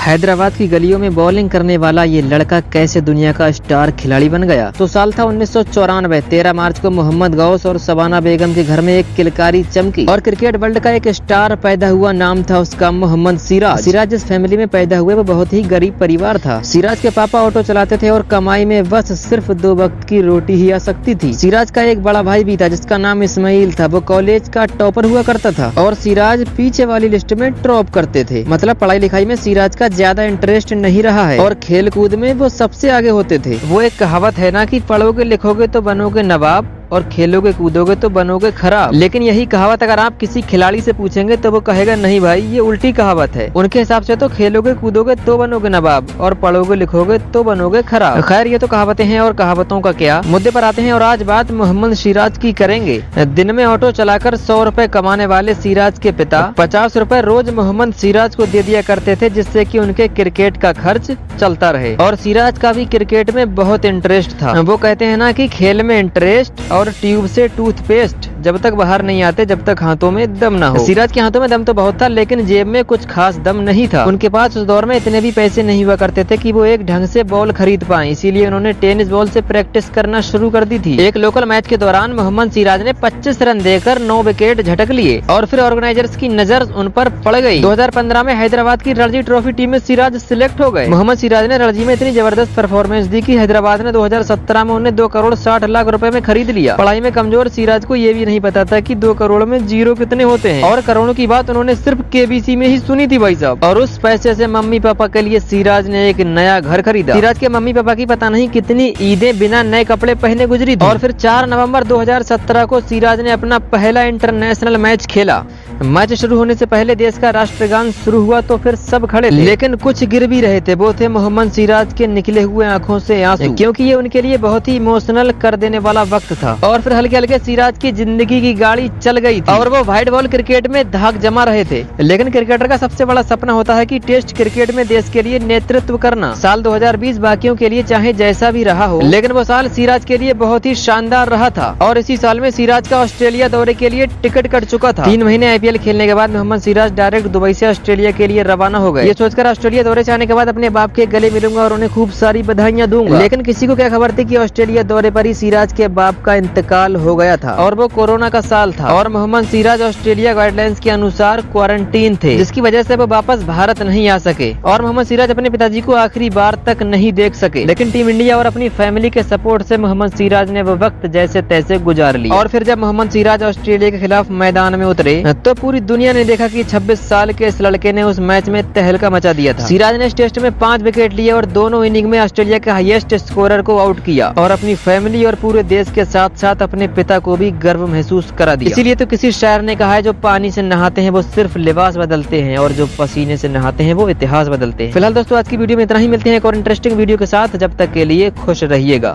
हैदराबाद की गलियों में बॉलिंग करने वाला ये लड़का कैसे दुनिया का स्टार खिलाड़ी बन गया। तो साल था 1994। 13 मार्च को मोहम्मद गौस और शबाना बेगम के घर में एक किलकारी चमकी और क्रिकेट वर्ल्ड का एक स्टार पैदा हुआ। नाम था उसका मोहम्मद सिराज। सिराज जिस फैमिली में पैदा हुए वो बहुत ही गरीब परिवार था। सिराज के पापा ऑटो चलाते थे और कमाई में बस सिर्फ 2 वक्त की रोटी ही आ सकती थी। सिराज का एक बड़ा भाई भी था जिसका नाम इस्माइल था। वो कॉलेज का टॉपर हुआ करता था और सिराज पीछे वाली लिस्ट में ड्रॉप करते थे। मतलब पढ़ाई लिखाई में सिराज का ज्यादा इंटरेस्ट नहीं रहा है और खेल कूद में वो सबसे आगे होते थे। वो एक कहावत है ना कि पढ़ोगे लिखोगे तो बनोगे नवाब और खेलोगे कूदोगे तो बनोगे खराब। लेकिन यही कहावत अगर आप किसी खिलाड़ी से पूछेंगे तो वो कहेगा नहीं भाई, ये उल्टी कहावत है। उनके हिसाब से तो खेलोगे कूदोगे तो बनोगे नवाब और पढ़ोगे लिखोगे तो बनोगे खराब। खैर ये तो कहावतें हैं और कहावतों का क्या, मुद्दे पर आते हैं। और आज बात मोहम्मद सिराज की करेंगे। दिन में ऑटो चलाकर 100 रुपए कमाने वाले सिराज के पिता 50 रुपए रोज मोहम्मद सिराज को दे दिया करते थे जिससे कि उनके क्रिकेट का खर्च चलता रहे। और सिराज का भी क्रिकेट में बहुत इंटरेस्ट था। वो कहते हैं ना कि खेल में इंटरेस्ट और ट्यूब से टूथपेस्ट जब तक बाहर नहीं आते जब तक हाथों में दम ना हो। सिराज के हाथों में दम तो बहुत था लेकिन जेब में कुछ खास दम नहीं था। उनके पास उस दौर में इतने भी पैसे नहीं हुआ करते थे कि वो एक ढंग से बॉल खरीद पाए, इसीलिए उन्होंने टेनिस बॉल से प्रैक्टिस करना शुरू कर दी थी। एक लोकल मैच के दौरान मोहम्मद सिराज ने 25 रन देकर 9 विकेट झटक लिए और फिर ऑर्गेनाइजर्स की नजर उन पर पड़ गई। 2015 में हैदराबाद की रणजी ट्रॉफी टीम में सिराज सिलेक्ट हो गए। मोहम्मद सिराज ने रणजी में इतनी जबरदस्त परफॉर्मेंस दी कि हैदराबाद ने 2017 में उन्हें 2 करोड़ 60 लाख रुपए में खरीद लिया। पढ़ाई में कमजोर सिराज को ये भी नहीं पता था कि 2 करोड़ में जीरो कितने होते हैं और करोड़ों की बात उन्होंने सिर्फ केबीसी में ही सुनी थी भाई साहब। और उस पैसे से मम्मी पापा के लिए सिराज ने एक नया घर खरीदा। सिराज के मम्मी पापा की पता नहीं कितनी ईदें बिना नए कपड़े पहने गुजरी थी। और फिर 4 नवंबर 2017 को सिराज ने अपना पहला इंटरनेशनल मैच खेला। मैच शुरू होने से पहले देश का राष्ट्रगान शुरू हुआ तो फिर सब खड़े थे लेकिन कुछ गिर भी रहे थे। वो थे मोहम्मद सिराज के निकले हुए आंखों से आंसू, क्योंकि ये उनके लिए बहुत ही इमोशनल कर देने वाला वक्त था। और फिर हल्के हल्के सिराज की जिंदगी की गाड़ी चल गई थी और वो व्हाइट बॉल क्रिकेट में धाक जमा रहे थे। लेकिन क्रिकेटर का सबसे बड़ा सपना होता है कि टेस्ट क्रिकेट में देश के लिए नेतृत्व करना। साल 2020 बाकियों के लिए चाहे जैसा भी रहा हो लेकिन वो साल सिराज के लिए बहुत ही शानदार रहा था। और इसी साल में सिराज का ऑस्ट्रेलिया दौरे के लिए टिकट कट चुका था। 3 महीने IPL खेलने के बाद मोहम्मद सिराज डायरेक्ट दुबई से ऑस्ट्रेलिया के लिए रवाना हो गए। ये सोचकर ऑस्ट्रेलिया दौरे से आने के बाद अपने बाप के गले मिलूंगा और उन्हें खूब सारी बधाइयां दूंगा। लेकिन किसी को क्या खबर थी कि ऑस्ट्रेलिया दौरे पर ही सिराज के बाप का इंतकाल हो गया था और वो कोरोना का साल था और मोहम्मद सिराज ऑस्ट्रेलिया गाइडलाइंस के अनुसार क्वारंटीन थे जिसकी वजह से वो वापस भारत नहीं आ सके और मोहम्मद सिराज अपने पिताजी को आखिरी बार तक नहीं देख सके। लेकिन टीम इंडिया और अपनी फैमिली के सपोर्ट से मोहम्मद सिराज ने वो वक्त जैसे तैसे गुजार लिया। और फिर जब मोहम्मद सिराज ऑस्ट्रेलिया के खिलाफ मैदान में उतरे तो पूरी दुनिया ने देखा कि 26 साल के इस लड़के ने उस मैच में तहलका मचा दिया था। सिराज ने इस टेस्ट में 5 विकेट लिए और दोनों इनिंग में ऑस्ट्रेलिया के हाईएस्ट स्कोरर को आउट किया और अपनी फैमिली और पूरे देश के साथ साथ अपने पिता को भी गर्व महसूस करा दिया। इसीलिए तो किसी शायर ने कहा है जो पानी से नहाते हैं वो सिर्फ लिबास बदलते हैं और जो पसीने से नहाते हैं वो इतिहास बदलते हैं। फिलहाल दोस्तों आज की वीडियो में इतना ही, मिलते हैं एक और इंटरेस्टिंग वीडियो के साथ। जब तक के लिए खुश रहिएगा।